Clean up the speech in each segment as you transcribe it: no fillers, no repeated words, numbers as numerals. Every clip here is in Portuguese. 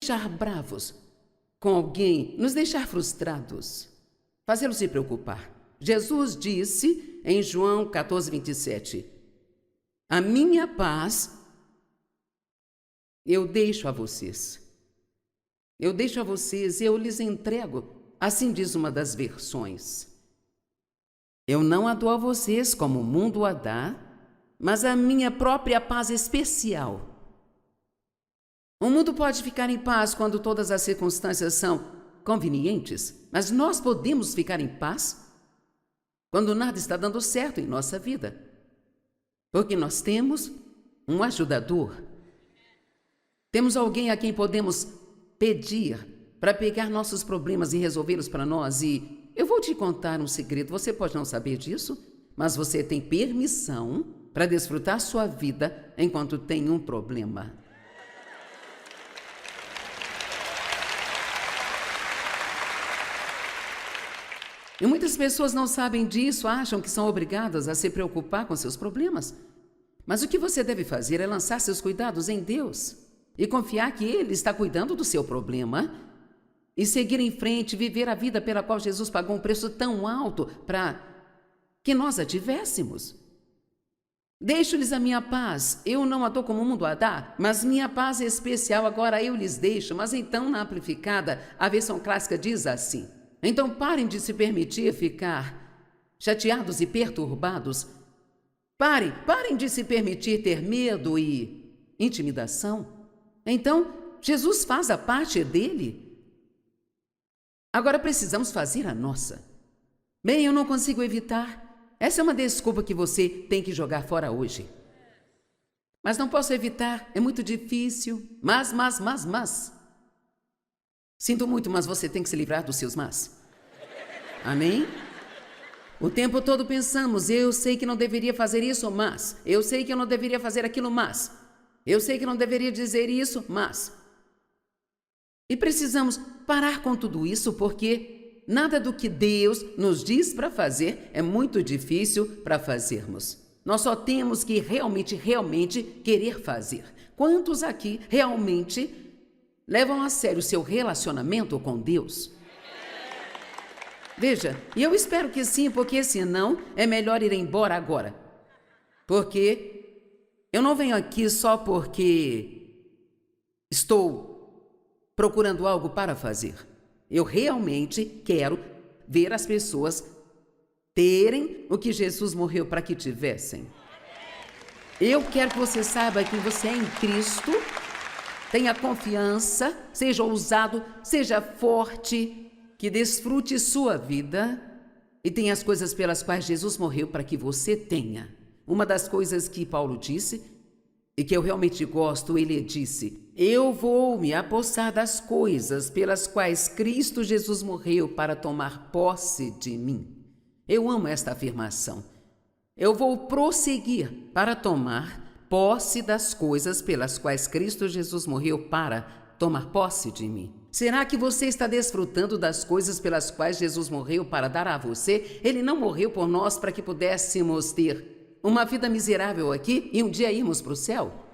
deixar bravos com alguém, nos deixar frustrados, fazê-lo se preocupar. Jesus disse em João 14:27, a minha paz eu deixo a vocês. Eu deixo a vocês e eu lhes entrego. Assim diz uma das versões. Eu não a dou a vocês como o mundo a dá, mas a minha própria paz especial. O mundo pode ficar em paz quando todas as circunstâncias são convenientes, mas nós podemos ficar em paz quando nada está dando certo em nossa vida, porque nós temos um ajudador. Temos alguém a quem podemos pedir para pegar nossos problemas e resolvê-los para nós. E eu vou te contar um segredo, você pode não saber disso, mas você tem permissão para desfrutar sua vida enquanto tem um problema. E muitas pessoas não sabem disso, acham que são obrigadas a se preocupar com seus problemas. Mas o que você deve fazer é lançar seus cuidados em Deus e confiar que Ele está cuidando do seu problema e seguir em frente, viver a vida pela qual Jesus pagou um preço tão alto para que nós a tivéssemos. Deixo-lhes a minha paz, eu não a dou como o mundo a dá, mas minha paz é especial, agora eu lhes deixo. Mas então, na amplificada, a versão clássica diz assim, então parem de se permitir ficar chateados e perturbados. Parem de se permitir ter medo e intimidação. Então, Jesus faz a parte dele. Agora precisamos fazer a nossa. Bem, eu não consigo evitar. Essa é uma desculpa que você tem que jogar fora hoje. Mas não posso evitar, é muito difícil. Mas. Sinto muito, mas você tem que se livrar dos seus mas. Amém? O tempo todo pensamos, eu sei que não deveria fazer isso, mas. Eu sei que eu não deveria fazer aquilo, mas. Eu sei que não deveria dizer isso, mas. E precisamos parar com tudo isso, porque nada do que Deus nos diz para fazer é muito difícil para fazermos. Nós só temos que realmente querer fazer. Quantos aqui realmente levam a sério o seu relacionamento com Deus? Veja, e eu espero que sim, porque senão é melhor ir embora agora. Porque eu não venho aqui só porque estou procurando algo para fazer. Eu realmente quero ver as pessoas terem o que Jesus morreu para que tivessem. Eu quero que você saiba que você é em Cristo, tenha confiança, seja ousado, seja forte, que desfrute sua vida e tenha as coisas pelas quais Jesus morreu para que você tenha. Uma das coisas que Paulo disse, e que eu realmente gosto, ele disse, eu vou me apossar das coisas pelas quais Cristo Jesus morreu para tomar posse de mim. Eu amo esta afirmação. Eu vou prosseguir para tomar posse das coisas pelas quais Cristo Jesus morreu para tomar posse de mim. Será que você está desfrutando das coisas pelas quais Jesus morreu para dar a você? Ele não morreu por nós para que pudéssemos ter uma vida miserável aqui e um dia irmos para o céu?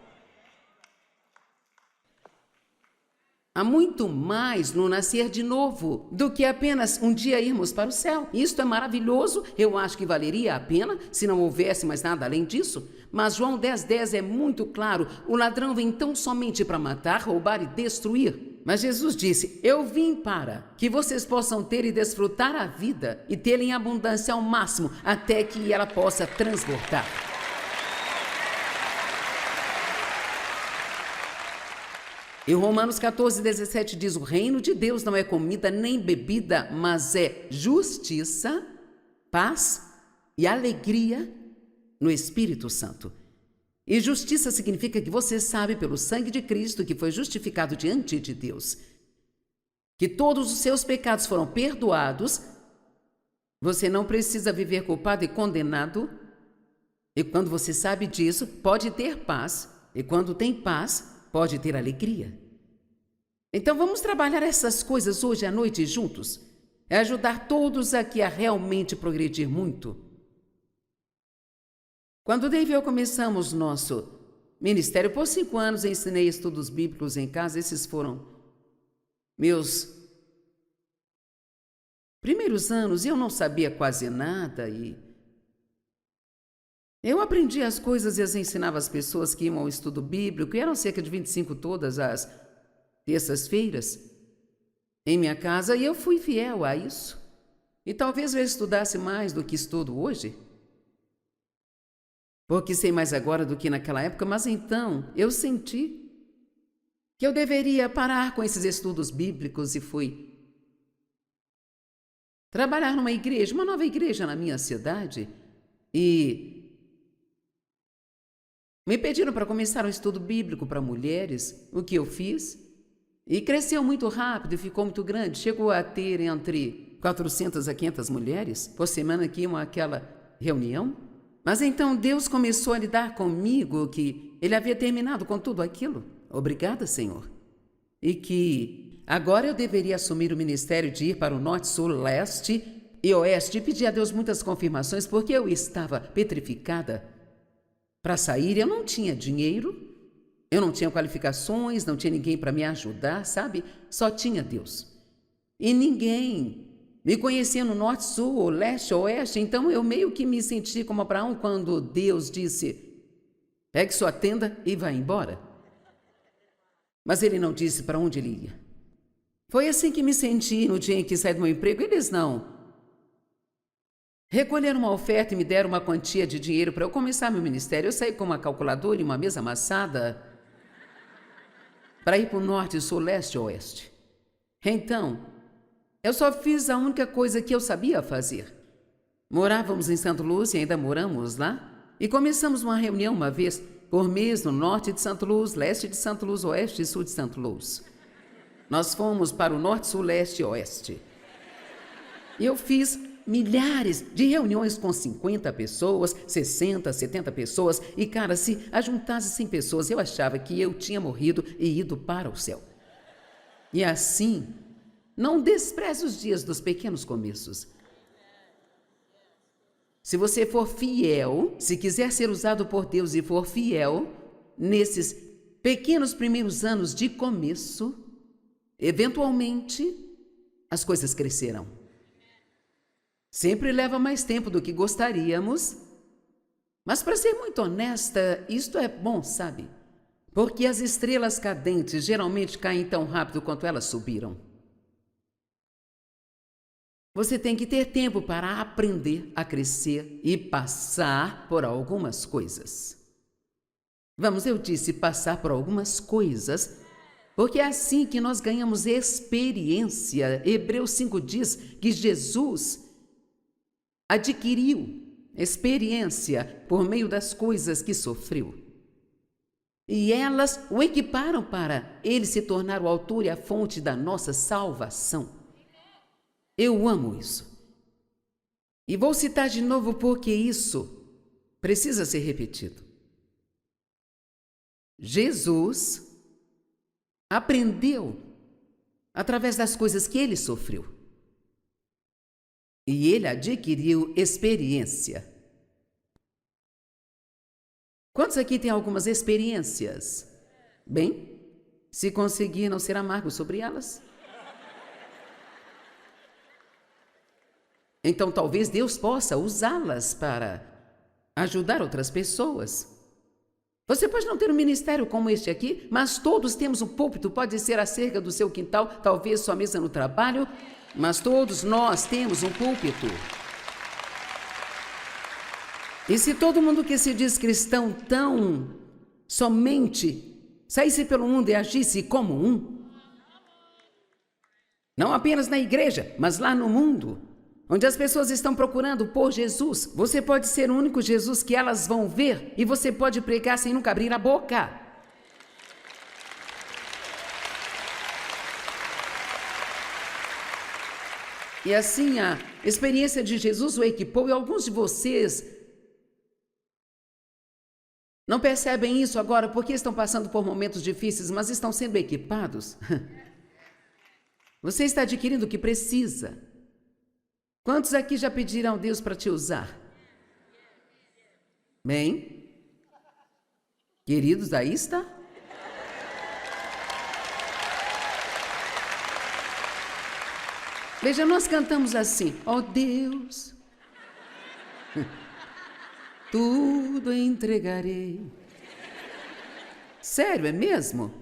Há muito mais no nascer de novo do que apenas um dia irmos para o céu. Isto é maravilhoso, eu acho que valeria a pena se não houvesse mais nada além disso. Mas João 10:10 é muito claro, o ladrão vem tão somente para matar, roubar e destruir. Mas Jesus disse, eu vim para que vocês possam ter e desfrutar a vida e tê-la em abundância ao máximo, até que ela possa transbordar. E Romanos 14:17 diz, o reino de Deus não é comida nem bebida, mas é justiça, paz e alegria no Espírito Santo. E justiça significa que você sabe pelo sangue de Cristo que foi justificado diante de Deus, que todos os seus pecados foram perdoados, você não precisa viver culpado e condenado, e quando você sabe disso, pode ter paz, e quando tem paz, pode ter alegria. Então vamos trabalhar essas coisas hoje à noite juntos, é ajudar todos aqui a realmente progredir muito. Quando Dave e eu começamos nosso ministério, por 5 anos ensinei estudos bíblicos em casa, esses foram Meus primeiros anos eu não sabia quase nada e eu aprendi as coisas e as ensinava às pessoas que iam ao estudo bíblico, e eram cerca de 25 todas as terças-feiras em minha casa, e eu fui fiel a isso. E talvez eu estudasse mais do que estudo hoje, porque sei mais agora do que naquela época, mas então eu senti que eu deveria parar com esses estudos bíblicos e fui trabalhar numa igreja, uma nova igreja na minha cidade, e me pediram para começar um estudo bíblico para mulheres, o que eu fiz, e cresceu muito rápido e ficou muito grande. Chegou a ter entre 400 a 500 mulheres por semana que iam àquela reunião. Mas então Deus começou a lidar comigo que Ele havia terminado com tudo aquilo. Obrigada, Senhor. E que agora eu deveria assumir o ministério de ir para o norte, sul, leste e oeste e pedir a Deus muitas confirmações, porque eu estava petrificada para sair. Eu não tinha dinheiro, eu não tinha qualificações, não tinha ninguém para me ajudar, sabe? Só tinha Deus. E ninguém me conhecia no norte, sul, ou leste, ou oeste, então eu meio que me senti como Abraão quando Deus disse: pegue sua tenda e vá embora. Mas ele não disse para onde ele ia. Foi assim que me senti no dia em que saí do meu emprego. Eles não recolheram uma oferta e me deram uma quantia de dinheiro para eu começar meu ministério. Eu saí com uma calculadora e uma mesa amassada para ir para o norte, sul, leste e oeste. Então, eu só fiz a única coisa que eu sabia fazer. Morávamos em Santo Luz e ainda moramos lá, e começamos uma reunião uma vez por mês no norte de Santo Luz, leste de Santo Luz, oeste e sul de Santo Luz. Nós fomos para o norte, sul, leste e oeste. E eu fiz milhares de reuniões com 50 pessoas, 60, 70 pessoas, e cara, se ajuntasse 100 pessoas, eu achava que eu tinha morrido e ido para o céu. E assim, não despreze os dias dos pequenos começos. Se você for fiel, se quiser ser usado por Deus e for fiel, nesses pequenos primeiros anos de começo, eventualmente, as coisas crescerão. Sempre leva mais tempo do que gostaríamos, mas para ser muito honesta, isto é bom, sabe? Porque as estrelas cadentes geralmente caem tão rápido quanto elas subiram. Você tem que ter tempo para aprender a crescer e passar por algumas coisas. Vamos, eu disse passar por algumas coisas, porque é assim que nós ganhamos experiência. Hebreus 5 diz que Jesus adquiriu experiência por meio das coisas que sofreu. E elas o equiparam para ele se tornar o autor e a fonte da nossa salvação. Eu amo isso. E vou citar de novo porque isso precisa ser repetido. Jesus aprendeu através das coisas que ele sofreu. E ele adquiriu experiência. Quantos aqui têm algumas experiências? Bem, se conseguir não ser amargo sobre elas. Então talvez Deus possa usá-las para ajudar outras pessoas. Você pode não ter um ministério como este aqui, mas todos temos um púlpito, pode ser a cerca do seu quintal, talvez sua mesa no trabalho, mas todos nós temos um púlpito. E se todo mundo que se diz cristão tão somente saísse pelo mundo e agisse como um, não apenas na igreja, mas lá no mundo, onde as pessoas estão procurando por Jesus, você pode ser o único Jesus que elas vão ver e você pode pregar sem nunca abrir a boca. E assim a experiência de Jesus o equipou, e alguns de vocês não percebem isso agora porque estão passando por momentos difíceis, mas estão sendo equipados. Você está adquirindo o que precisa. Quantos aqui já pediram a Deus para te usar? Bem, queridos, aí está. Veja, nós cantamos assim: ó Deus, tudo entregarei. Sério, é mesmo?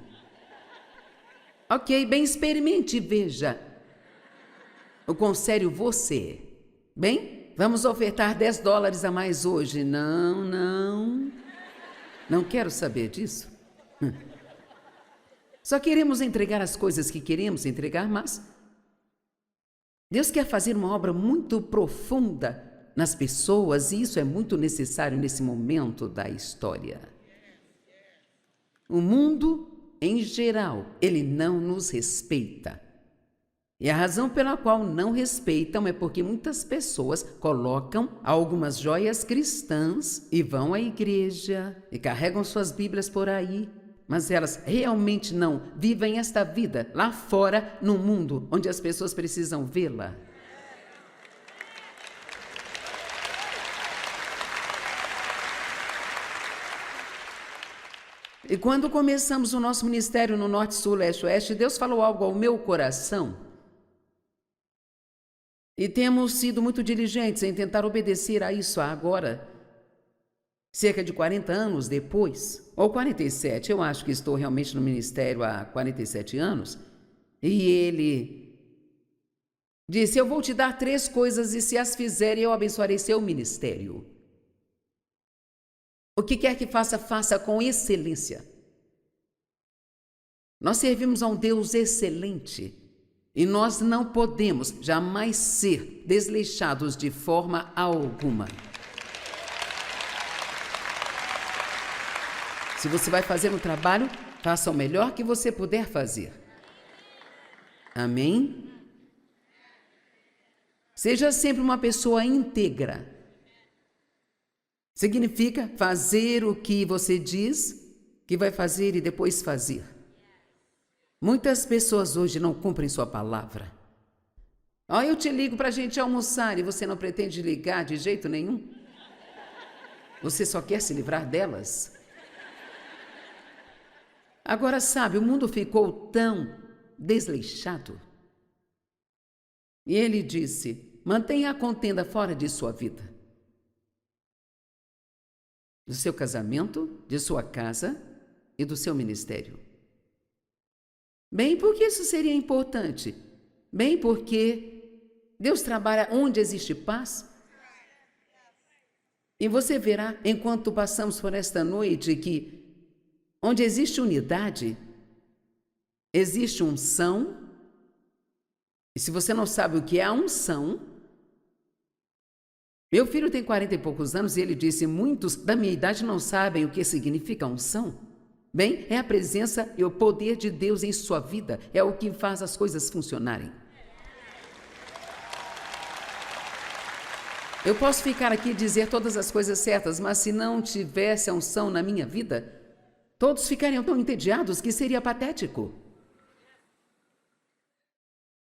Ok, bem, experimente e veja o quão sério você é. Bem, vamos ofertar $10 a mais hoje. Não quero saber disso. Só queremos entregar as coisas que queremos entregar, mas Deus quer fazer uma obra muito profunda nas pessoas e isso é muito necessário nesse momento da história. O mundo, em geral, ele não nos respeita. E a razão pela qual não respeitam é porque muitas pessoas colocam algumas joias cristãs e vão à igreja e carregam suas Bíblias por aí, mas elas realmente não vivem esta vida lá fora, no mundo, onde as pessoas precisam vê-la. E quando começamos o nosso ministério no Norte, Sul, Leste, Oeste, Deus falou algo ao meu coração. E temos sido muito diligentes em tentar obedecer a isso agora, cerca de 40 anos depois, ou 47, eu acho que estou realmente no ministério há 47 anos, e ele disse: eu vou te dar 3 coisas e se as fizer eu abençoarei seu ministério. O que quer que faça, faça com excelência. Nós servimos a um Deus excelente e nós não podemos jamais ser desleixados de forma alguma. Se você vai fazer um trabalho, faça o melhor que você puder fazer. Amém? Seja sempre uma pessoa íntegra. Significa fazer o que você diz que vai fazer e depois fazer. Muitas pessoas hoje não cumprem sua palavra. Eu te ligo para a gente almoçar e você não pretende ligar de jeito nenhum? Você só quer se livrar delas? Agora, sabe, o mundo ficou tão desleixado. E ele disse: mantenha a contenda fora de sua vida. Do seu casamento, de sua casa e do seu ministério. Bem, por que isso seria importante? Bem, porque Deus trabalha onde existe paz. E você verá, enquanto passamos por esta noite, que onde existe unidade, existe unção. E se você não sabe o que é a unção, meu filho tem 40 e poucos anos e ele disse: muitos da minha idade não sabem o que significa unção. Bem, é a presença e o poder de Deus em sua vida, é o que faz as coisas funcionarem. Eu posso ficar aqui e dizer todas as coisas certas, mas se não tivesse a unção na minha vida, todos ficariam tão entediados que seria patético.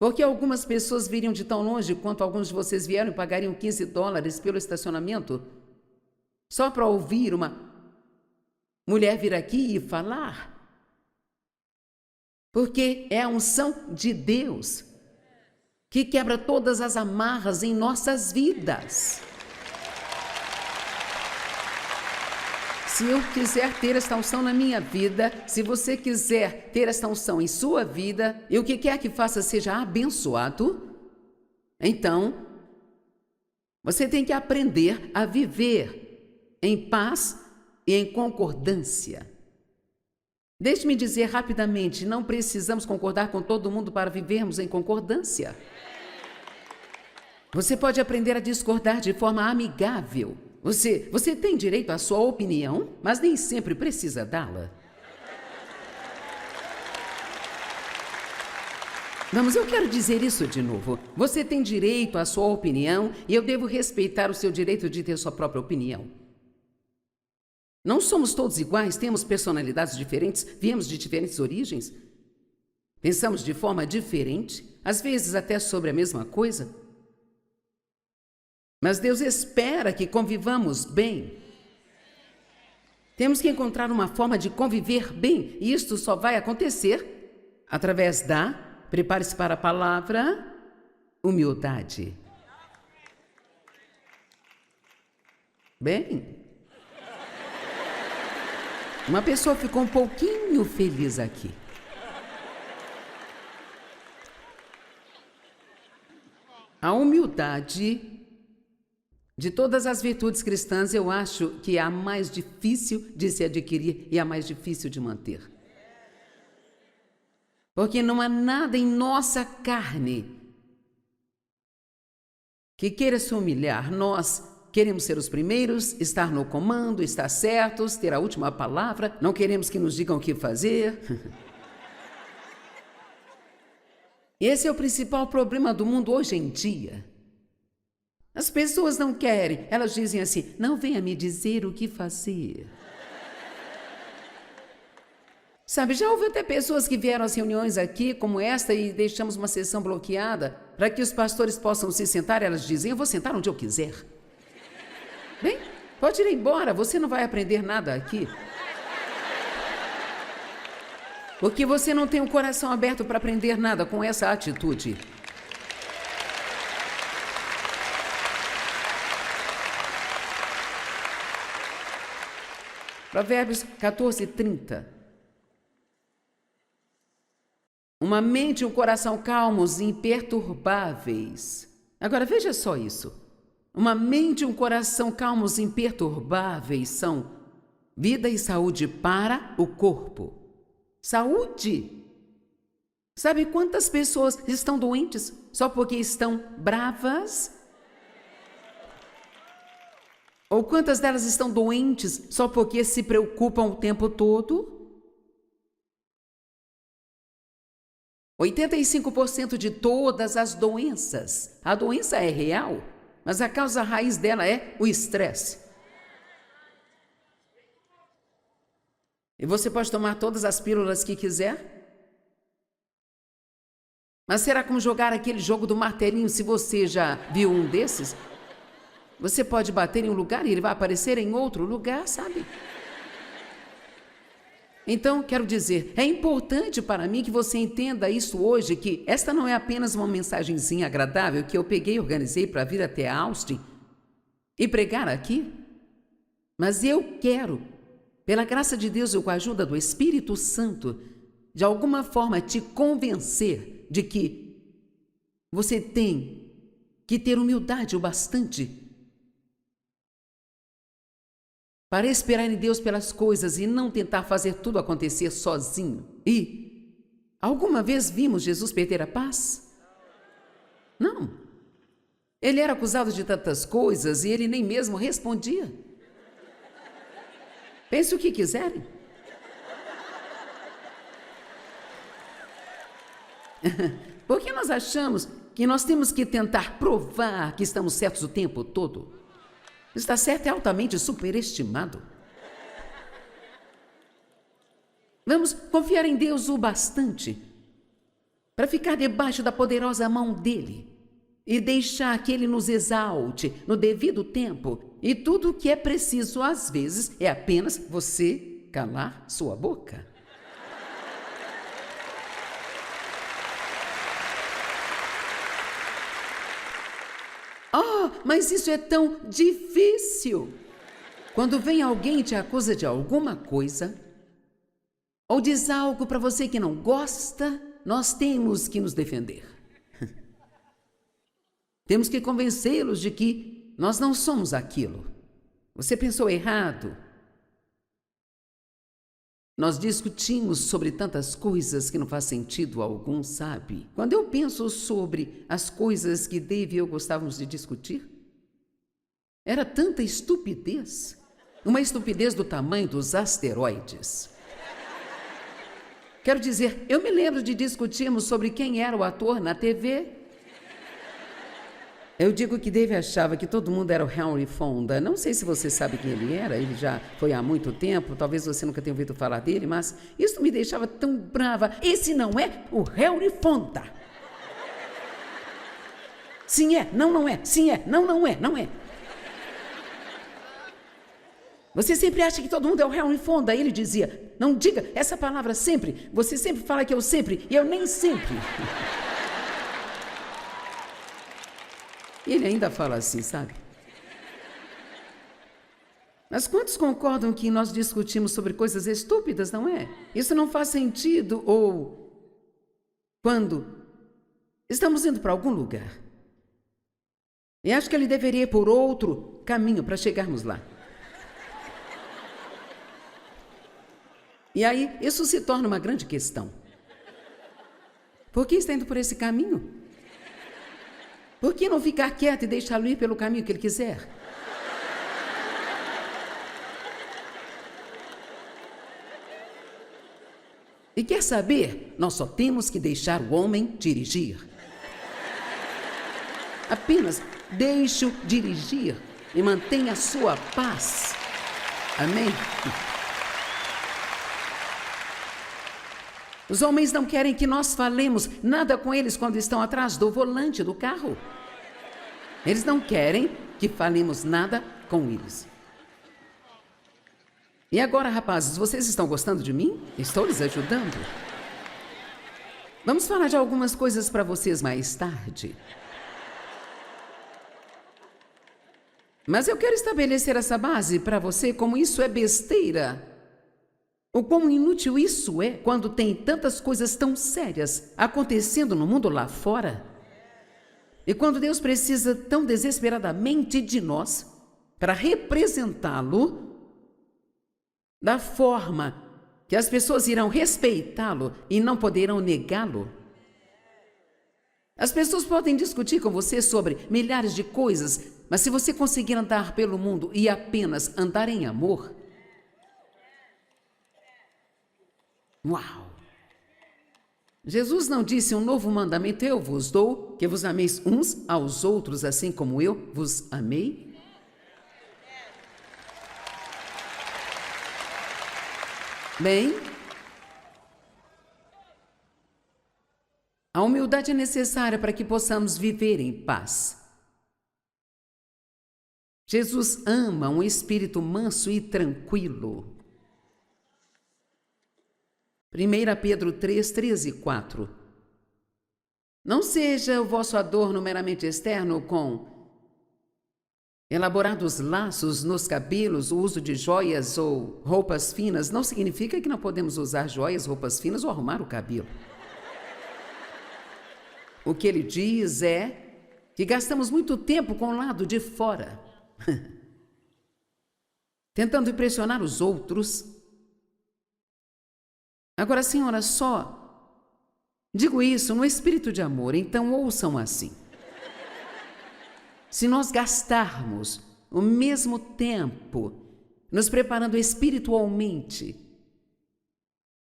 Porque algumas pessoas viriam de tão longe quanto alguns de vocês vieram e pagariam $15 pelo estacionamento só para ouvir uma mulher vir aqui e falar. Porque é a unção de Deus que quebra todas as amarras em nossas vidas. Se eu quiser ter esta unção na minha vida, se você quiser ter esta unção em sua vida, e o que quer que faça seja abençoado, então você tem que aprender a viver em paz e em concordância. Deixe-me dizer rapidamente, não precisamos concordar com todo mundo para vivermos em concordância. Você pode aprender a discordar de forma amigável. Você tem direito à sua opinião, mas nem sempre precisa dá-la. Vamos, eu quero dizer isso de novo. Você tem direito à sua opinião e eu devo respeitar o seu direito de ter sua própria opinião. Não somos todos iguais, temos personalidades diferentes, viemos de diferentes origens. Pensamos de forma diferente, às vezes até sobre a mesma coisa. Mas Deus espera que convivamos bem. Temos que encontrar uma forma de conviver bem, e isto só vai acontecer através prepare-se para a palavra, humildade. Bem, uma pessoa ficou um pouquinho feliz aqui. A humildade, de todas as virtudes cristãs, eu acho que é a mais difícil de se adquirir e a mais difícil de manter. Porque não há nada em nossa carne que queira se humilhar. Nós queremos ser os primeiros, estar no comando, estar certos, ter a última palavra, não queremos que nos digam o que fazer. Esse é o principal problema do mundo hoje em dia. As pessoas não querem, elas dizem assim, não venha me dizer o que fazer. Sabe, já houve até pessoas que vieram às reuniões aqui, como esta, e deixamos uma sessão bloqueada, para que os pastores possam se sentar, elas dizem, eu vou sentar onde eu quiser. Bem, pode ir embora, você não vai aprender nada aqui. Porque você não tem o coração aberto para aprender nada com essa atitude. Provérbios 14:30. Uma mente e um coração calmos e imperturbáveis. Agora veja só isso. Uma mente e um coração calmos e imperturbáveis são vida e saúde para o corpo. Saúde! Sabe quantas pessoas estão doentes só porque estão bravas? Ou quantas delas estão doentes só porque se preocupam o tempo todo? 85% de todas as doenças. A doença é real, mas a causa raiz dela é o estresse. E você pode tomar todas as pílulas que quiser, mas será como jogar aquele jogo do martelinho? Se você já viu um desses, você pode bater em um lugar e ele vai aparecer em outro lugar, sabe? Então, quero dizer, é importante para mim que você entenda isso hoje, que esta não é apenas uma mensagenzinha agradável que eu peguei e organizei para vir até Austin e pregar aqui, mas eu quero, pela graça de Deus e com a ajuda do Espírito Santo, de alguma forma te convencer de que você tem que ter humildade o bastante para esperar em Deus pelas coisas e não tentar fazer tudo acontecer sozinho. E alguma vez vimos Jesus perder a paz? Não. Ele era acusado de tantas coisas e ele nem mesmo respondia. Pense o que quiserem. Porque nós achamos que nós temos que tentar provar que estamos certos o tempo todo. Estar certo é altamente superestimado. Vamos confiar em Deus o bastante para ficar debaixo da poderosa mão dele e deixar que ele nos exalte no devido tempo. E tudo o que é preciso, às vezes, é apenas você calar sua boca. Oh, mas isso é tão difícil. Quando vem alguém e te acusa de alguma coisa, ou diz algo para você que não gosta, nós temos que nos defender. Temos que convencê-los de que nós não somos aquilo. Você pensou errado. Nós discutimos sobre tantas coisas que não faz sentido algum, sabe? Quando eu penso sobre as coisas que Dave e eu gostávamos de discutir, era tanta estupidez. Uma estupidez do tamanho dos asteroides. Quero dizer, eu me lembro de discutirmos sobre quem era o ator na TV. Eu digo que Dave achava que todo mundo era o Henry Fonda. Não sei se você sabe quem ele era, ele já foi há muito tempo, talvez você nunca tenha ouvido falar dele, mas isso me deixava tão brava. Esse não é o Henry Fonda. Sim é, não, não é, sim é, não, não é, não é. Você sempre acha que todo mundo é o Henry Fonda. Ele dizia, não diga essa palavra sempre, você sempre fala que eu sempre, e eu nem sempre. E ele ainda fala assim, sabe? Mas quantos concordam que nós discutimos sobre coisas estúpidas, não é? Isso não faz sentido, ou quando estamos indo para algum lugar e acho que ele deveria ir por outro caminho para chegarmos lá. E aí, isso se torna uma grande questão. Por que está indo por esse caminho? Por que não ficar quieto e deixá-lo ir pelo caminho que ele quiser? E quer saber? Nós só temos que deixar o homem dirigir. Apenas deixe-o dirigir e mantenha a sua paz. Amém? Os homens não querem que nós falemos nada com eles quando estão atrás do volante do carro. Eles não querem que falemos nada com eles. E agora, rapazes, vocês estão gostando de mim? Estou lhes ajudando? Vamos falar de algumas coisas para vocês mais tarde. Mas eu quero estabelecer essa base para você, como isso é besteira. O quão inútil isso é quando tem tantas coisas tão sérias acontecendo no mundo lá fora. E quando Deus precisa tão desesperadamente de nós para representá-lo da forma que as pessoas irão respeitá-lo e não poderão negá-lo. As pessoas podem discutir com você sobre milhares de coisas, mas se você conseguir andar pelo mundo e apenas andar em amor, uau! Jesus não disse: um novo mandamento eu vos dou, que vos ameis uns aos outros, assim como eu vos amei? Bem, a humildade é necessária para que possamos viver em paz. Jesus ama um espírito manso e tranquilo. 1 Pedro 3, 13 e 4. Não seja o vosso adorno meramente externo com elaborados laços nos cabelos, o uso de joias ou roupas finas. Não significa que não podemos usar joias, roupas finas ou arrumar o cabelo. O que ele diz é que gastamos muito tempo com o lado de fora, tentando impressionar os outros. Agora, senhora, só digo isso no espírito de amor, então ouçam assim. Se nós gastarmos o mesmo tempo nos preparando espiritualmente,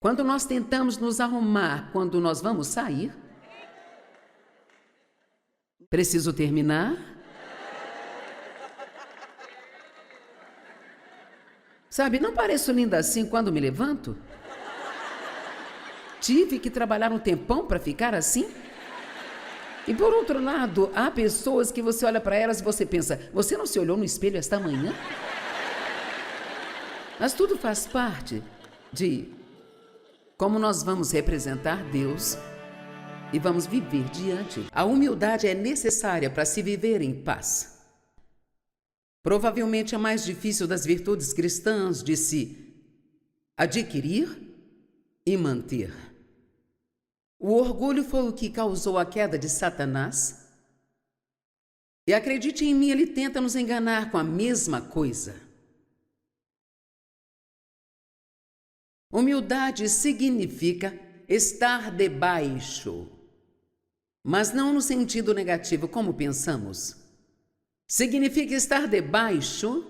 quando nós tentamos nos arrumar, quando nós vamos sair, preciso terminar? Sabe, não pareço linda assim quando me levanto? Tive que trabalhar um tempão para ficar assim? E por outro lado, há pessoas que você olha para elas e você pensa: você não se olhou no espelho esta manhã? Mas tudo faz parte de como nós vamos representar Deus e vamos viver diante. A humildade é necessária para se viver em paz. Provavelmente a mais difícil das virtudes cristãs de se adquirir e manter. O orgulho foi o que causou a queda de Satanás. E acredite em mim, ele tenta nos enganar com a mesma coisa. Humildade significa estar debaixo, mas não no sentido negativo, como pensamos. Significa estar debaixo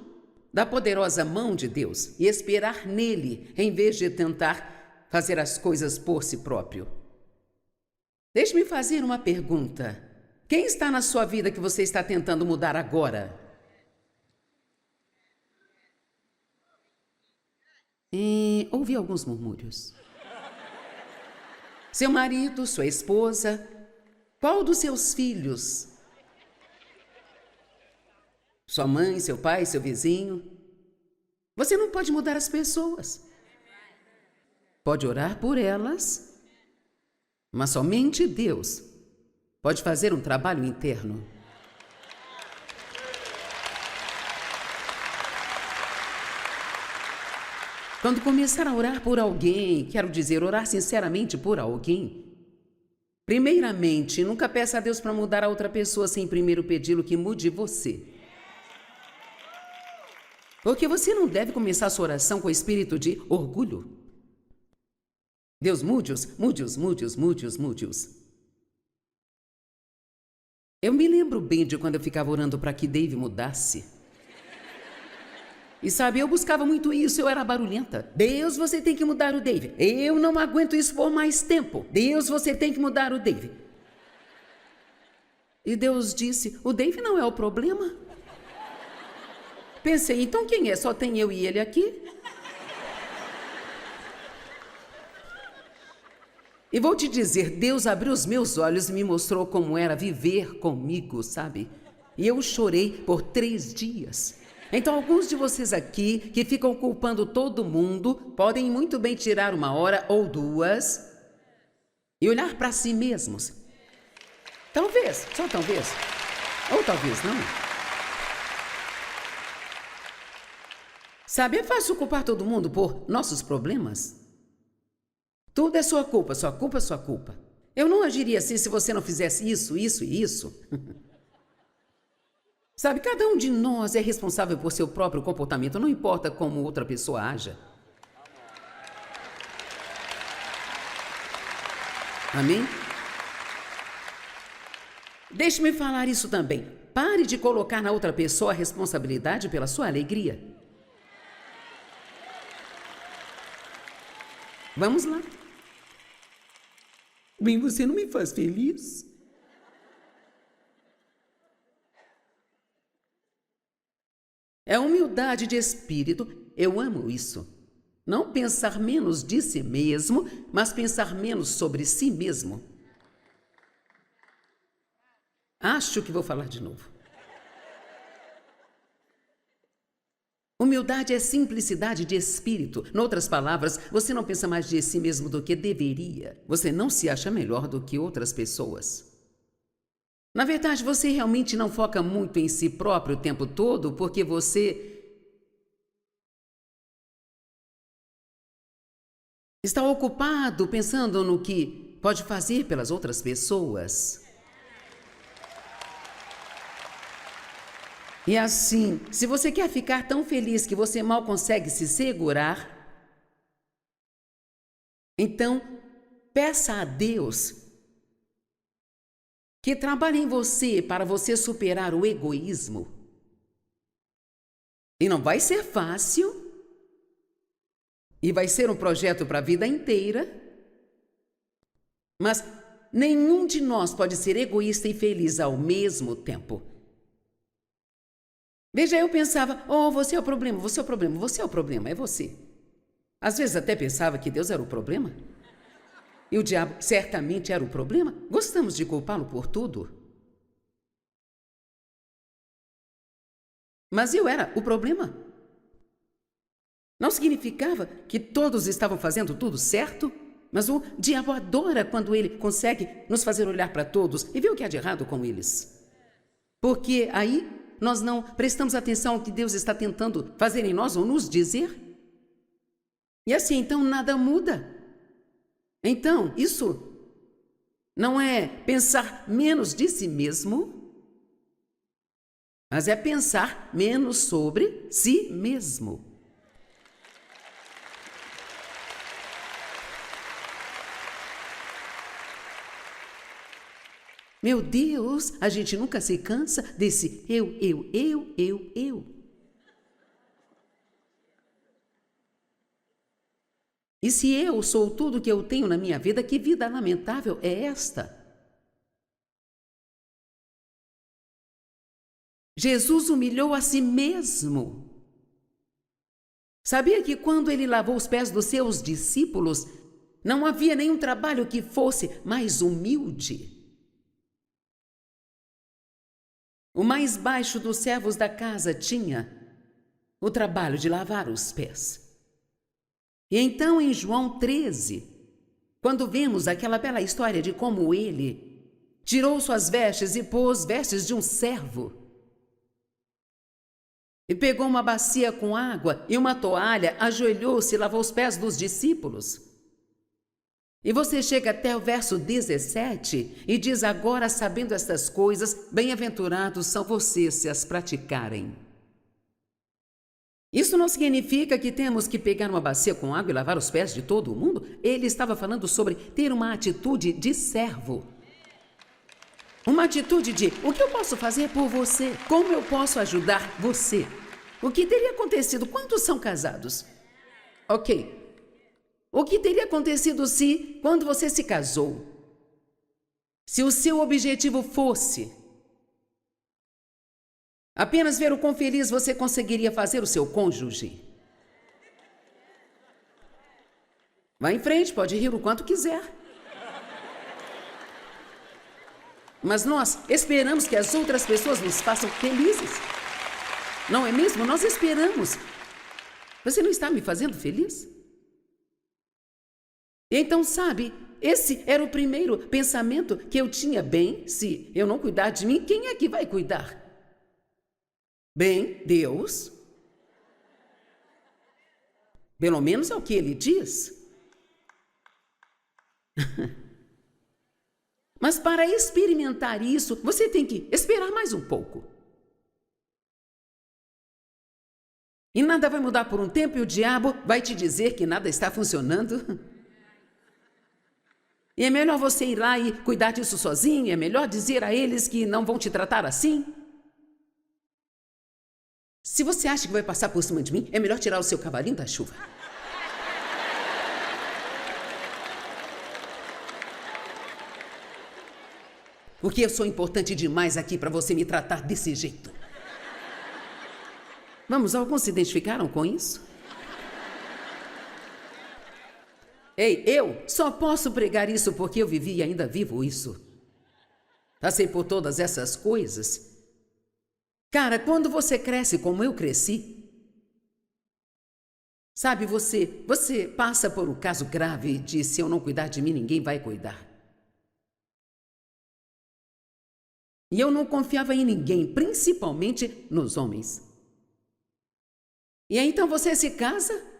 da poderosa mão de Deus e esperar nele, em vez de tentar fazer as coisas por si próprio. Deixe-me fazer uma pergunta. Quem está na sua vida que você está tentando mudar agora? Ouvi alguns murmúrios. Seu marido, sua esposa, qual dos seus filhos? Sua mãe, seu pai, seu vizinho? Você não pode mudar as pessoas. Pode orar por elas, mas somente Deus pode fazer um trabalho interno. Quando começar a orar por alguém, quero dizer, orar sinceramente por alguém, primeiramente, nunca peça a Deus para mudar a outra pessoa sem primeiro pedi-lo que mude você. Porque você não deve começar a sua oração com espírito de orgulho. Deus, mude-os, mude-os, mude-os, mude-os, mude-os. Eu me lembro bem de quando eu ficava orando para que Dave mudasse. E sabe, eu buscava muito isso, eu era barulhenta. Deus, você tem que mudar o Dave. Eu não aguento isso por mais tempo. Deus, você tem que mudar o Dave. E Deus disse, o Dave não é o problema. Pensei, então quem é? Só tem eu e ele aqui? E vou te dizer, Deus abriu os meus olhos e me mostrou como era viver comigo, sabe? E eu chorei por 3 dias. Então, alguns de vocês aqui que ficam culpando todo mundo podem muito bem tirar 1 hora ou 2 e olhar para si mesmos. Talvez, só talvez, ou talvez não. Sabe, é fácil culpar todo mundo por nossos problemas. Tudo é sua culpa, sua culpa, sua culpa. Eu não agiria assim se você não fizesse isso, isso e isso. Sabe, cada um de nós é responsável por seu próprio comportamento, não importa como outra pessoa haja. Amém? Deixe-me falar isso também. Pare de colocar na outra pessoa a responsabilidade pela sua alegria. Vamos lá. Bem, você não me faz feliz? É humildade de espírito, eu amo isso. Não pensar menos de si mesmo, mas pensar menos sobre si mesmo. Acho que vou falar de novo. Humildade é simplicidade de espírito. Em outras palavras, você não pensa mais de si mesmo do que deveria. Você não se acha melhor do que outras pessoas. Na verdade, você realmente não foca muito em si próprio o tempo todo porque você está ocupado pensando no que pode fazer pelas outras pessoas. E assim, se você quer ficar tão feliz que você mal consegue se segurar, então peça a Deus que trabalhe em você para você superar o egoísmo. E não vai ser fácil, e vai ser um projeto para a vida inteira, mas nenhum de nós pode ser egoísta e feliz ao mesmo tempo. Veja, eu pensava, você é o problema, você é o problema, você é o problema, é você. Às vezes até pensava que Deus era o problema. E o diabo certamente era o problema. Gostamos de culpá-lo por tudo. Mas eu era o problema. Não significava que todos estavam fazendo tudo certo, mas o diabo adora quando ele consegue nos fazer olhar para todos e ver o que há de errado com eles. Porque aí nós não prestamos atenção ao que Deus está tentando fazer em nós ou nos dizer. E assim, então, nada muda. Então, isso não é pensar menos de si mesmo, mas é pensar menos sobre si mesmo. Meu Deus, a gente nunca se cansa desse eu. E se eu sou tudo que eu tenho na minha vida, que vida lamentável é esta? Jesus humilhou a si mesmo. Sabia que quando ele lavou os pés dos seus discípulos, não havia nenhum trabalho que fosse mais humilde? O mais baixo dos servos da casa tinha o trabalho de lavar os pés. E então, em João 13, quando vemos aquela bela história de como ele tirou suas vestes e pôs vestes de um servo, E pegou uma bacia com água e uma toalha, ajoelhou-se e lavou os pés dos discípulos. E você chega até o verso 17 e diz: agora, sabendo estas coisas, bem-aventurados são vocês se as praticarem. Isso não significa que temos que pegar uma bacia com água e lavar os pés de todo mundo. Ele estava falando sobre ter uma atitude de servo. Uma atitude de: o que eu posso fazer por você? Como eu posso ajudar você? O que teria acontecido? Quantos são casados? Ok. O que teria acontecido se, quando você se casou, se o seu objetivo fosse apenas ver o quão feliz você conseguiria fazer o seu cônjuge? Vá em frente, pode rir o quanto quiser. Mas nós esperamos que as outras pessoas nos façam felizes. Não é mesmo? Nós esperamos. Você não está me fazendo feliz? Então, sabe, esse era o primeiro pensamento que eu tinha. Bem, se eu não cuidar de mim, quem é que vai cuidar? Bem, Deus. Pelo menos é o que ele diz. Mas para experimentar isso, você tem que esperar mais um pouco. E nada vai mudar por um tempo e o diabo vai te dizer que nada está funcionando. E é melhor você ir lá e cuidar disso sozinho, é melhor dizer a eles que não vão te tratar assim. Se você acha que vai passar por cima de mim, é melhor tirar o seu cavalinho da chuva. Porque eu sou importante demais aqui para você me tratar desse jeito. Vamos, alguns se identificaram com isso? Ei, eu só posso pregar isso porque eu vivi e ainda vivo isso. Passei por todas essas coisas. Cara, quando você cresce como eu cresci, sabe, você passa por um caso grave de: se eu não cuidar de mim, ninguém vai cuidar. E eu não confiava em ninguém, principalmente nos homens. E aí então você se casa.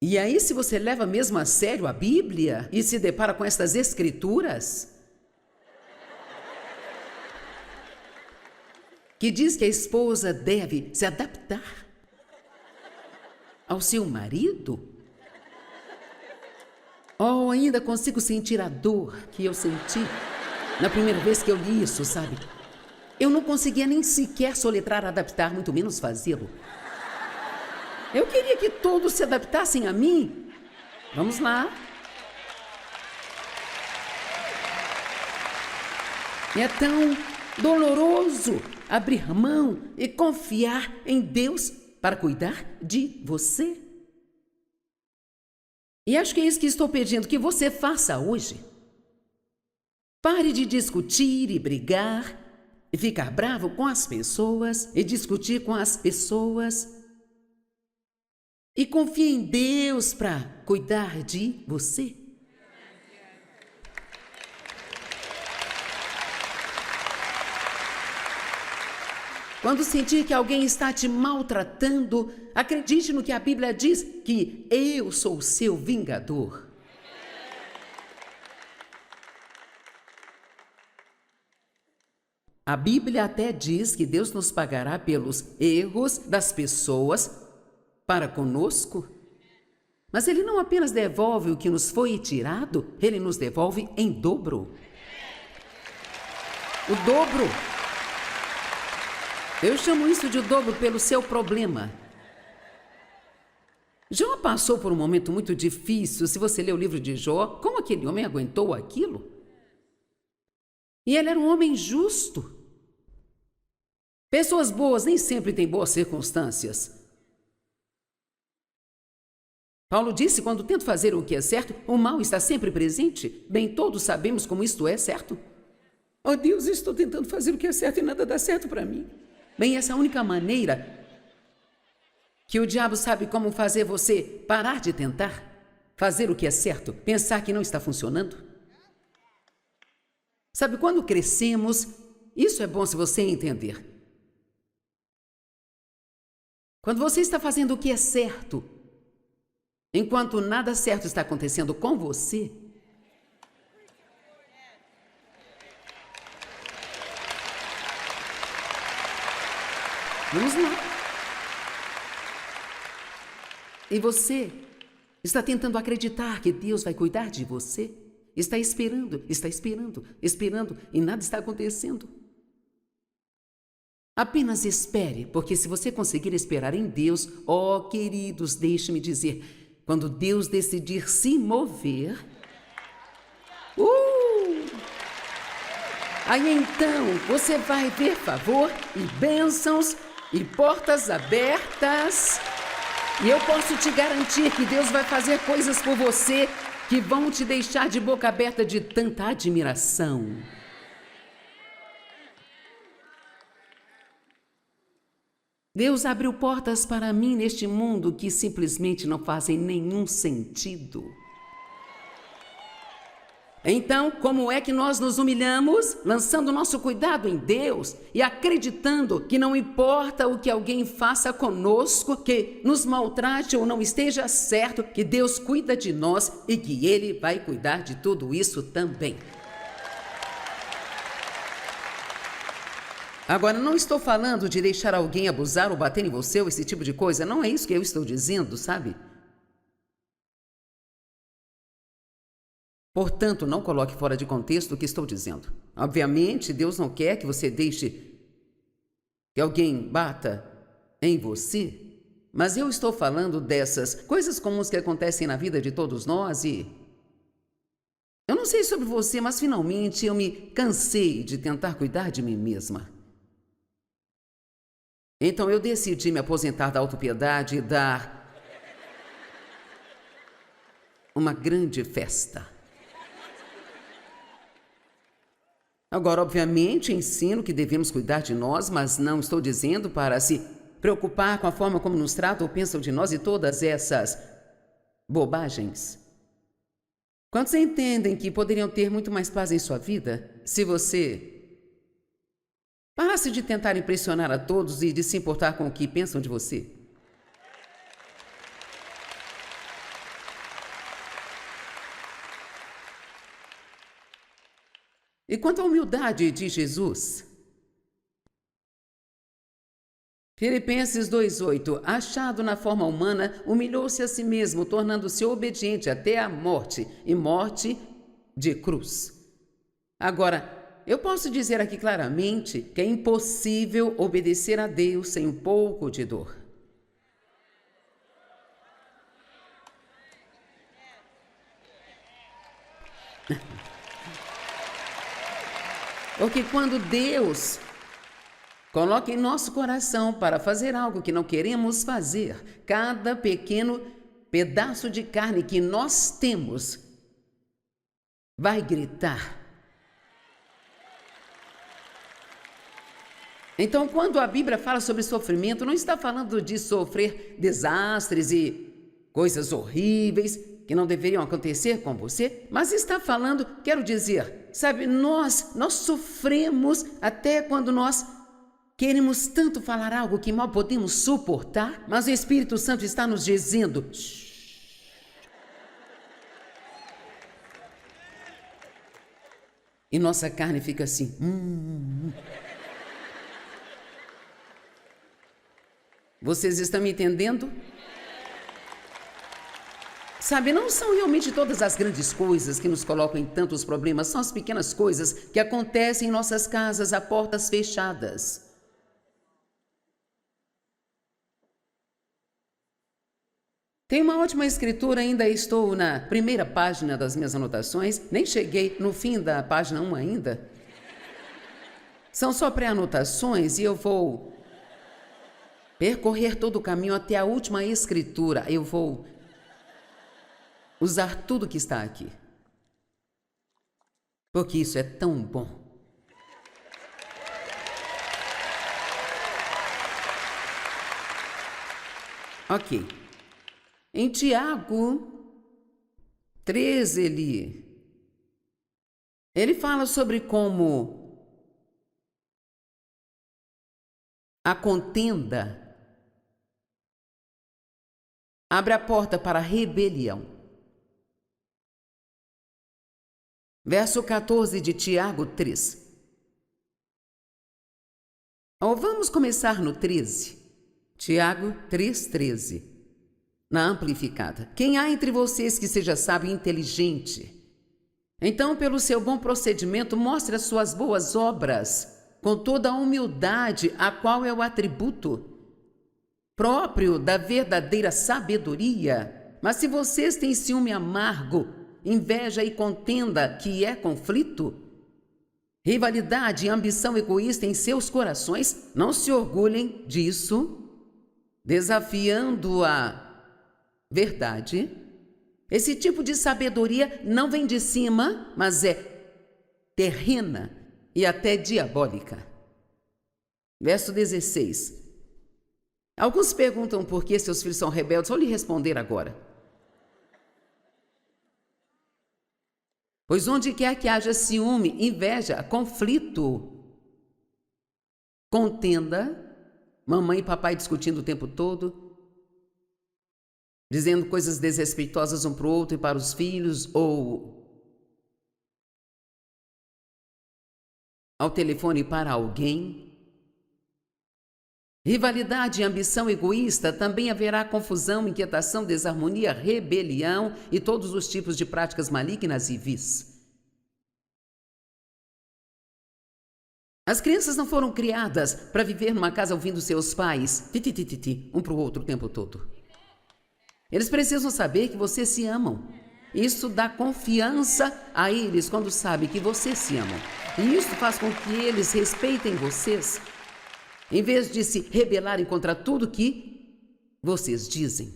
E aí, se você leva mesmo a sério a Bíblia e se depara com estas escrituras, que diz que a esposa deve se adaptar ao seu marido, oh, ainda consigo sentir a dor que eu senti na primeira vez que eu li isso, sabe? Eu não conseguia nem sequer soletrar adaptar, muito menos fazê-lo. Eu queria que todos se adaptassem a mim. Vamos lá. É tão doloroso abrir mão e confiar em Deus para cuidar de você. E acho que é isso que estou pedindo que você faça hoje. Pare de discutir e brigar e ficar bravo com as pessoas e discutir com as pessoas. E confie em Deus para cuidar de você. Quando sentir que alguém está te maltratando, acredite no que a Bíblia diz, que eu sou o seu vingador. A Bíblia até diz que Deus nos pagará pelos erros das pessoas para conosco, mas Ele não apenas devolve o que nos foi tirado, Ele nos devolve em dobro. O dobro. Eu chamo isso de dobro pelo seu problema. Jó passou por um momento muito difícil. Se você ler o livro de Jó, como aquele homem aguentou aquilo? E ele era um homem justo. Pessoas boas nem sempre têm boas circunstâncias. Paulo disse: quando tento fazer o que é certo, o mal está sempre presente. Bem, todos sabemos como isto é, certo? Oh Deus, estou tentando fazer o que é certo e nada dá certo para mim. Bem, essa é a única maneira que o diabo sabe como fazer você parar de tentar fazer o que é certo, pensar que não está funcionando. Sabe, quando crescemos, isso é bom se você entender. Quando você está fazendo o que é certo, enquanto nada certo está acontecendo com você, vamos lá. E você está tentando acreditar que Deus vai cuidar de você? Está esperando, esperando e nada está acontecendo. Apenas espere, porque se você conseguir esperar em Deus, ó queridos, deixe-me dizer, quando Deus decidir se mover, aí então você vai ver favor e bênçãos e portas abertas. E eu posso te garantir que Deus vai fazer coisas por você que vão te deixar de boca aberta de tanta admiração. Deus abriu portas para mim neste mundo que simplesmente não fazem nenhum sentido. Então, como é que nós nos humilhamos? Lançando nosso cuidado em Deus e acreditando que não importa o que alguém faça conosco, que nos maltrate ou não esteja certo, que Deus cuida de nós e que Ele vai cuidar de tudo isso também. Agora, não estou falando de deixar alguém abusar ou bater em você ou esse tipo de coisa. Não é isso que eu estou dizendo, sabe? Portanto, não coloque fora de contexto o que estou dizendo. Obviamente, Deus não quer que você deixe que alguém bata em você, mas eu estou falando dessas coisas comuns que acontecem na vida de todos nós e... Eu não sei sobre você, mas finalmente eu me cansei de tentar cuidar de mim mesma. Então eu decidi me aposentar da autopiedade e dar uma grande festa. Agora, obviamente, ensino que devemos cuidar de nós, mas não estou dizendo para se preocupar com a forma como nos tratam ou pensam de nós e todas essas bobagens. Quantos entendem que poderiam ter muito mais paz em sua vida se você parasse de tentar impressionar a todos e de se importar com o que pensam de você? E quanto à humildade de Jesus, Filipenses 2:8, achado na forma humana, humilhou-se a si mesmo, tornando-se obediente até a morte, e morte de cruz. Agora, eu posso dizer aqui claramente que é impossível obedecer a Deus sem um pouco de dor. Porque quando Deus coloca em nosso coração para fazer algo que não queremos fazer, cada pequeno pedaço de carne que nós temos vai gritar. Então, quando a Bíblia fala sobre sofrimento, não está falando de sofrer desastres e coisas horríveis que não deveriam acontecer com você, mas está falando, quero dizer, sabe, nós sofremos até quando nós queremos tanto falar algo que mal podemos suportar, mas o Espírito Santo está nos dizendo, shh. E nossa carne fica assim, Vocês estão me entendendo? Sabe, não são realmente todas as grandes coisas que nos colocam em tantos problemas, são as pequenas coisas que acontecem em nossas casas a portas fechadas. Tem uma ótima escritura, ainda estou na primeira página das minhas anotações, nem cheguei no fim da página 1 ainda. São só pré-anotações e eu vou percorrer todo o caminho até a última escritura. Eu vou usar tudo que está aqui. Porque isso é tão bom. Ok. Em Tiago 13, ele fala sobre como a contenda abre a porta para a rebelião. Verso 14 de Tiago 3. Vamos começar no 13. Tiago 3,13. Na amplificada. Quem há entre vocês que seja sábio e inteligente? Então, pelo seu bom procedimento, mostre as suas boas obras, com toda a humildade, a qual é o atributo próprio da verdadeira sabedoria. Mas se vocês têm ciúme amargo, inveja e contenda, que é conflito, rivalidade e ambição egoísta em seus corações, não se orgulhem disso, desafiando a verdade. Esse tipo de sabedoria não vem de cima, mas é terrena e até diabólica. Verso 16. Alguns perguntam por que seus filhos são rebeldes. Vou lhe responder agora. Pois onde quer que haja ciúme, inveja, conflito, contenda, mamãe e papai discutindo o tempo todo, dizendo coisas desrespeitosas um para o outro e para os filhos, ou ao telefone para alguém. Rivalidade e ambição egoísta, também haverá confusão, inquietação, desarmonia, rebelião e todos os tipos de práticas malignas e vis. As crianças não foram criadas para viver numa casa ouvindo seus pais um para o outro o tempo todo. Eles precisam saber que vocês se amam. Isso dá confiança a eles quando sabem que vocês se amam. E isso faz com que eles respeitem vocês, em vez de se rebelarem contra tudo que vocês dizem.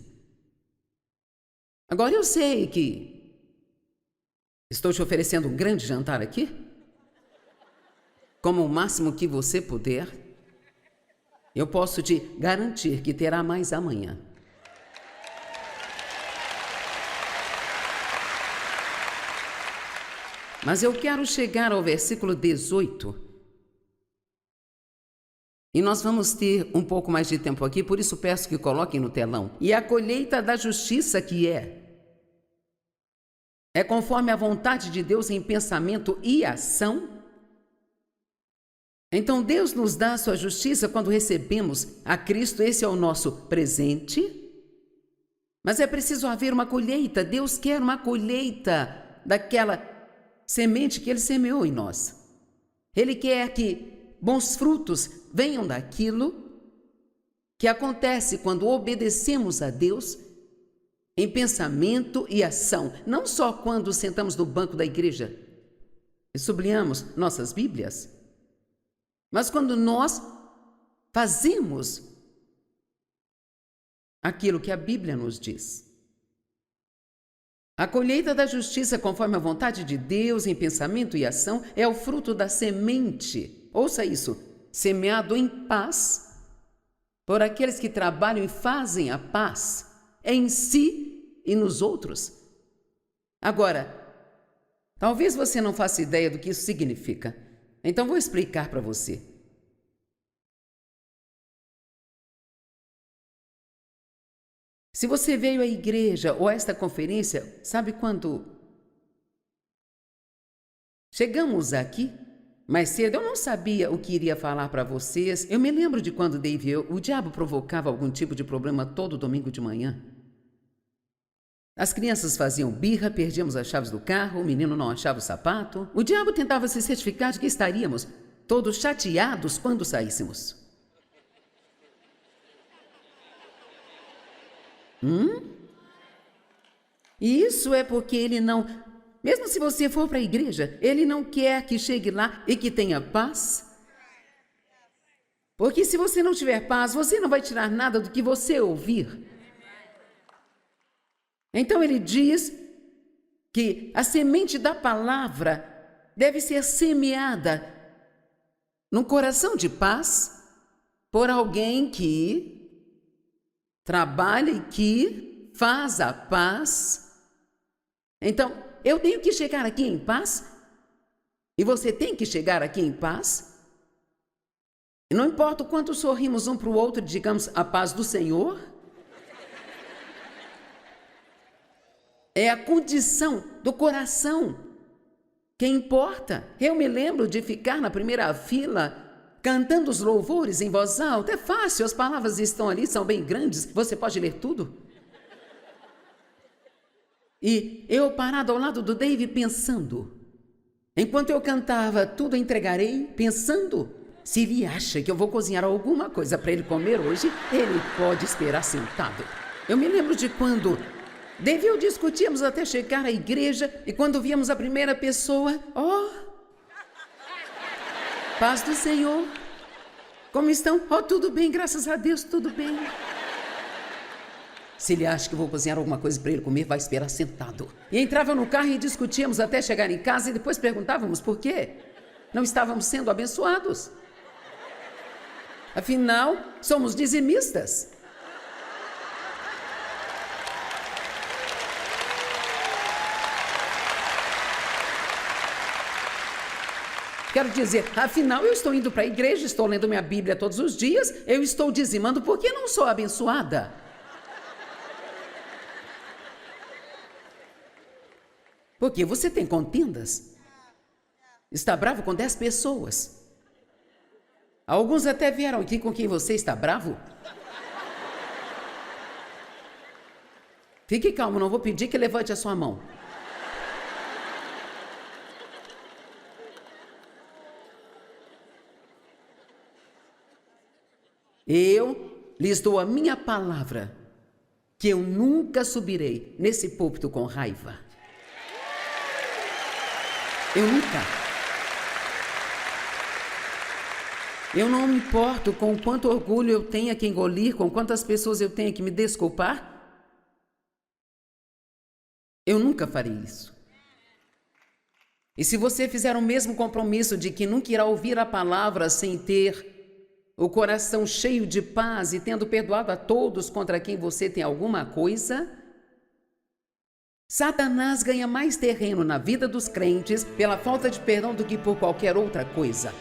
Agora eu sei que estou te oferecendo um grande jantar aqui, como o máximo que você puder. Eu posso te garantir que terá mais amanhã. Mas eu quero chegar ao versículo 18. E nós vamos ter um pouco mais de tempo aqui, por isso peço que coloquem no telão. E a colheita da justiça que é conforme a vontade de Deus em pensamento e ação. Então Deus nos dá a sua justiça quando recebemos a Cristo, esse é o nosso presente. Mas é preciso haver uma colheita, Deus quer uma colheita daquela semente que Ele semeou em nós. Ele quer que bons frutos venham daquilo que acontece quando obedecemos a Deus em pensamento e ação, não só quando sentamos no banco da igreja e sublinhamos nossas Bíblias, mas quando nós fazemos aquilo que a Bíblia nos diz. A colheita da justiça conforme a vontade de Deus em pensamento e ação é o fruto da semente. Ouça isso, semeado em paz por aqueles que trabalham e fazem a paz em si e nos outros. Agora, talvez você não faça ideia do que isso significa. Então vou explicar para você. Se você veio à igreja ou a esta conferência, sabe quando chegamos aqui, mais cedo, eu não sabia o que iria falar para vocês. Eu me lembro de quando Dave e eu, o diabo provocava algum tipo de problema todo domingo de manhã. As crianças faziam birra, perdíamos as chaves do carro, o menino não achava o sapato. O diabo tentava se certificar de que estaríamos todos chateados quando saíssemos. E isso é porque ele não... Mesmo se você for para a igreja, ele não quer que chegue lá e que tenha paz. Porque se você não tiver paz, você não vai tirar nada do que você ouvir. Então ele diz que a semente da palavra deve ser semeada num coração de paz por alguém que trabalha e que faz a paz. Então, eu tenho que chegar aqui em paz e você tem que chegar aqui em paz. E não importa o quanto sorrimos um para o outro e digamos a paz do Senhor. É a condição do coração que importa. Eu me lembro de ficar na primeira fila cantando os louvores em voz alta. É fácil, as palavras estão ali, são bem grandes, você pode ler tudo. E eu parado ao lado do Dave pensando, enquanto eu cantava Tudo Entregarei, pensando, se ele acha que eu vou cozinhar alguma coisa para ele comer hoje, ele pode esperar sentado. Eu me lembro de quando Dave e eu discutíamos até chegar à igreja e quando víamos a primeira pessoa, paz do Senhor, como estão? Tudo bem, graças a Deus, tudo bem. Se ele acha que eu vou cozinhar alguma coisa para ele comer, vai esperar sentado. E entrava no carro e discutíamos até chegar em casa e depois perguntávamos por quê. Não estávamos sendo abençoados. Afinal, somos dizimistas. Quero dizer, afinal, eu estou indo para a igreja, estou lendo minha Bíblia todos os dias, eu estou dizimando porque não sou abençoada. Porque você tem contendas? Está bravo com 10 pessoas. Alguns até vieram aqui com quem você está bravo. Fique calmo, não vou pedir que levante a sua mão. Eu lhes dou a minha palavra que eu nunca subirei nesse púlpito com raiva. Eu nunca. Eu não me importo com quanto orgulho eu tenha que engolir, com quantas pessoas eu tenha que me desculpar. Eu nunca farei isso. E se você fizer o mesmo compromisso de que nunca irá ouvir a palavra sem ter o coração cheio de paz e tendo perdoado a todos contra quem você tem alguma coisa, Satanás ganha mais terreno na vida dos crentes pela falta de perdão do que por qualquer outra coisa.